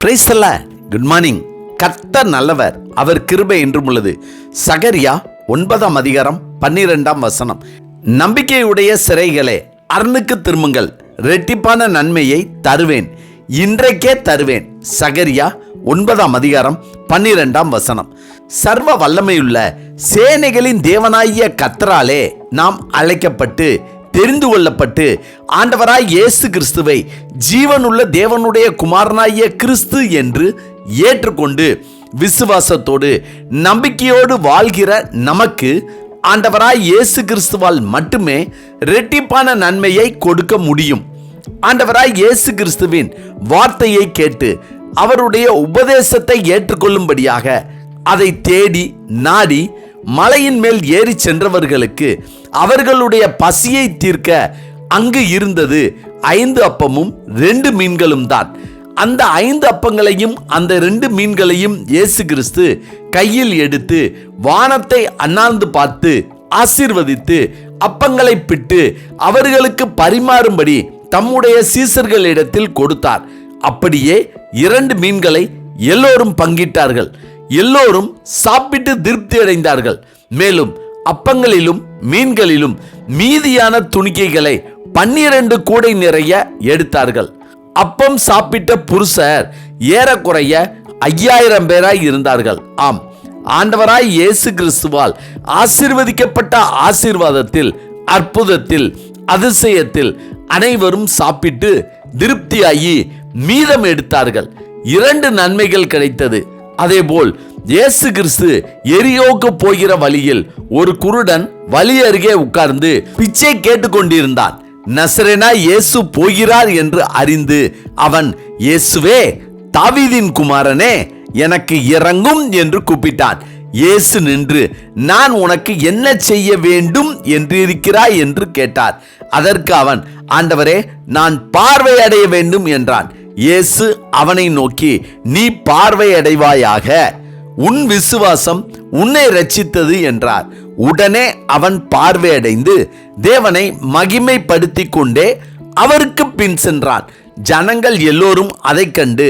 Praise the Lord. Good morning. கர்த்தர் நல்லவர், அவர் கிருபை என்றும் உள்ளது. சகரியா 9ஆம் அதிகாரம் 12ஆம் வசனம். நம்பிக்கையுடைய சிறைகளே, அரணுக்கு திரும்புங்கள், இரட்டிப்பான நன்மையை தருவேன், இன்றைக்கே தருவேன். சகரியா 9ஆம் அதிகாரம் 12ஆம் வசனம். சர்வ வல்லமையுள்ள சேனைகளின் தேவனாகிய கர்த்தராலே நாம் அழைக்கப்பட்டு தெரிந்து கொள்ளப்பட்டு ஆண்டவராய் இயேசு கிறிஸ்துவை ஜீவனுள்ள தேவனுடைய குமாரனாகிய கிறிஸ்து என்று ஏற்றுக்கொண்டு விசுவாசத்தோடு நம்பிக்கையோடு வாழ்கிற நமக்கு ஆண்டவராய் இயேசு கிறிஸ்துவால் மட்டுமே இரட்டிப்பான நன்மையை கொடுக்க முடியும். ஆண்டவராய் இயேசு கிறிஸ்துவின் வார்த்தையை கேட்டு அவருடைய உபதேசத்தை ஏற்றுக்கொள்ளும்படியாக அதை தேடி நாடி மலையின் மேல் ஏறி சென்றவர்களுக்கு அவர்களுடைய பசியை தீர்க்க அங்கு இருந்தது 5 அப்பமும் 2 மீன்களும் தான். அந்த 5 அப்பங்களையும் அந்த 2 மீன்களையும் இயேசு கிறிஸ்து கையில் எடுத்து வானத்தை அண்ணாந்து பார்த்து ஆசீர்வதித்து அப்பங்களை பிட்டு அவர்களுக்கு பரிமாறும்படி தம்முடைய சீசர்களிடத்தில் கொடுத்தார். அப்படியே 2 மீன்களை எல்லோரும் பங்கிட்டார்கள். எல்லோரும் சாப்பிட்டு திருப்தி அடைந்தார்கள். மேலும் அப்பங்களிலும் மீன்களிலும் மீதியான துணிக்கைகளை 12 கூடை நிறைய எடுத்தார்கள். அப்பம் சாப்பிட்ட புருஷர் ஏறக்குறைய 5000 பேராய் இருந்தார்கள். ஆம், ஆண்டவராய் இயேசு கிறிஸ்துவால் ஆசீர்வதிக்கப்பட்ட ஆசீர்வாதத்தில், அற்புதத்தில், அதிசயத்தில் அனைவரும் சாப்பிட்டு திருப்தியாகி மீதம் எடுத்தார்கள். 2 நன்மைகள் கிடைத்தது. அதேபோல் இயேசு கிறிஸ்து எரியோக்கு போகிற வழியில் ஒரு குருடன் வழி அருகே உட்கார்ந்து பிச்சை கேட்டுக்கொண்டிருந்தான். நசரேனாய் இயேசு போகிறார் என்று அறிந்து அவன், இயேசுவே, தாவீதின் குமாரனே, எனக்கு இறங்கும் என்று கூப்பிட்டான். இயேசு நின்று, நான் உனக்கு என்ன செய்ய வேண்டும் என்று இருக்கிறாய் என்று கேட்டார். அதற்கு அவன், ஆண்டவரே, நான் பார்வை அடைய வேண்டும் என்றான். இயேசு அவனை நோக்கி, நீ பார்வை அடைவாயாக, உன் விசுவாசம் உன்னை இரட்சித்தது என்றார். உடனே அவன் பார்வையடைந்து தேவனை மகிமைப்படுத்தி கொண்டே அவருக்கு பின் சென்றான். ஜனங்கள் எல்லோரும் அதை கண்டு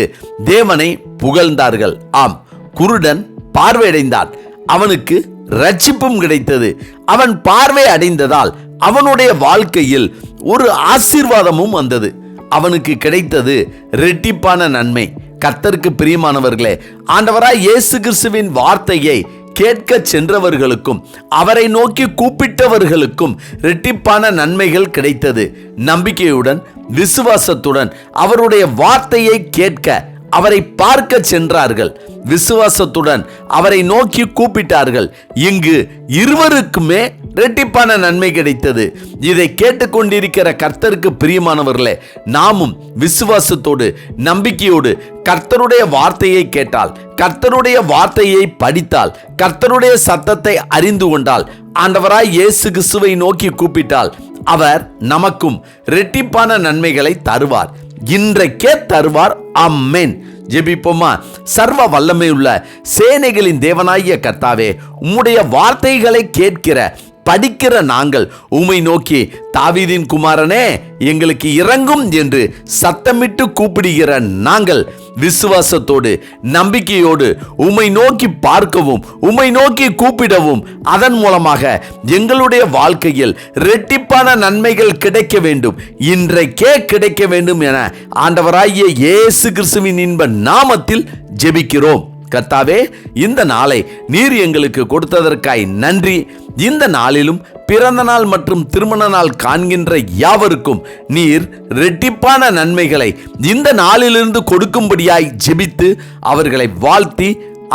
தேவனை புகழ்ந்தார்கள். ஆம், குருடன் பார்வையடைந்தான், அவனுக்கு இரட்சிப்பும் கிடைத்தது. அவன் பார்வை அடைந்ததால் அவனுடைய வாழ்க்கையில் ஒரு ஆசீர்வாதமும் வந்தது. அவனுக்கு கிடைத்தது இரட்டிப்பான நன்மை. கர்த்தருக்கு பிரியமானவர்களே, ஆண்டவராய் இயேசு கிறிஸ்துவின் வார்த்தையை கேட்க சென்றவர்களுக்கும் அவரை நோக்கி கூப்பிட்டவர்களுக்கும் இரட்டிப்பான நன்மைகள் கிடைத்தது. நம்பிக்கையுடன் விசுவாசத்துடன் அவருடைய வார்த்தையை கேட்க அவரை பார்க்க சென்றார்கள். விசுவாசத்துடன் அவரை நோக்கி கூப்பிட்டார்கள். இங்கு இருவருக்குமே இரட்டிப்பான நன்மை கிடைத்தது. இதை கேட்டுக்கொண்டிருக்கிற கர்த்தருக்கு பிரியமானவர்களே, நாமும் விசுவாசத்தோடு நம்பிக்கையோடு கர்த்தருடைய வார்த்தையை கேட்டால், கர்த்தருடைய வார்த்தையை படித்தால், கர்த்தருடைய சத்தத்தை அறிந்து கொண்டால், ஆண்டவராய் இயேசு கிறிஸ்துவை நோக்கி கூப்பிட்டால் அவர் நமக்கும் இரட்டிப்பான நன்மைகளை தருவார். இன்றைக்கே தருவார். ஆமென். ஜெபிப்போமா. சர்வ வல்லமையுள்ள சேனைகளின் தேவனாகிய கர்த்தாவே, உம்முடைய வார்த்தைகளை கேட்கிற படிக்கிற நாங்கள் உம்மை நோக்கி, தாவீதின் குமாரனே, எங்களுக்கு இறங்கும் என்று சத்தமிட்டு கூப்பிடுகிற நாங்கள் விசுவாசத்தோடு நம்பிக்கையோடு உம்மை நோக்கி பார்க்கவும் உம்மை நோக்கி கூப்பிடவும் அதன் மூலமாக எங்களுடைய வாழ்க்கையில் இரட்டிப்பான நன்மைகள் கிடைக்க வேண்டும், இன்றைக்கே கிடைக்க வேண்டும் என ஆண்டவராகிய இயேசு கிறிஸ்துவின் இன்ப நாமத்தில் ஜெபிக்கிறோம். கர்த்தாவே, இந்த நாளை நீர் எங்களுக்கு கொடுத்ததற்காய் நன்றி. இந்த நாளிலும் பிறந்த நாள் மற்றும் திருமண நாள் காண்கின்ற யாவருக்கும் நீர் இரட்டிப்பான நன்மைகளை இந்த நாளிலிருந்து கொடுக்கும்படியாய் ஜெபித்து அவர்களை வாழ்த்தி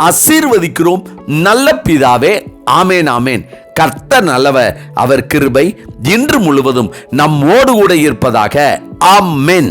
ஆசீர்வதிக்கிறோம். நல்ல பிதாவே, ஆமேன், ஆமேன். கர்த்தர் நல்லவர், அவர் கிருபை இன்று முழுவதும் நம்மோடு கூட இருப்பதாக. ஆமென்.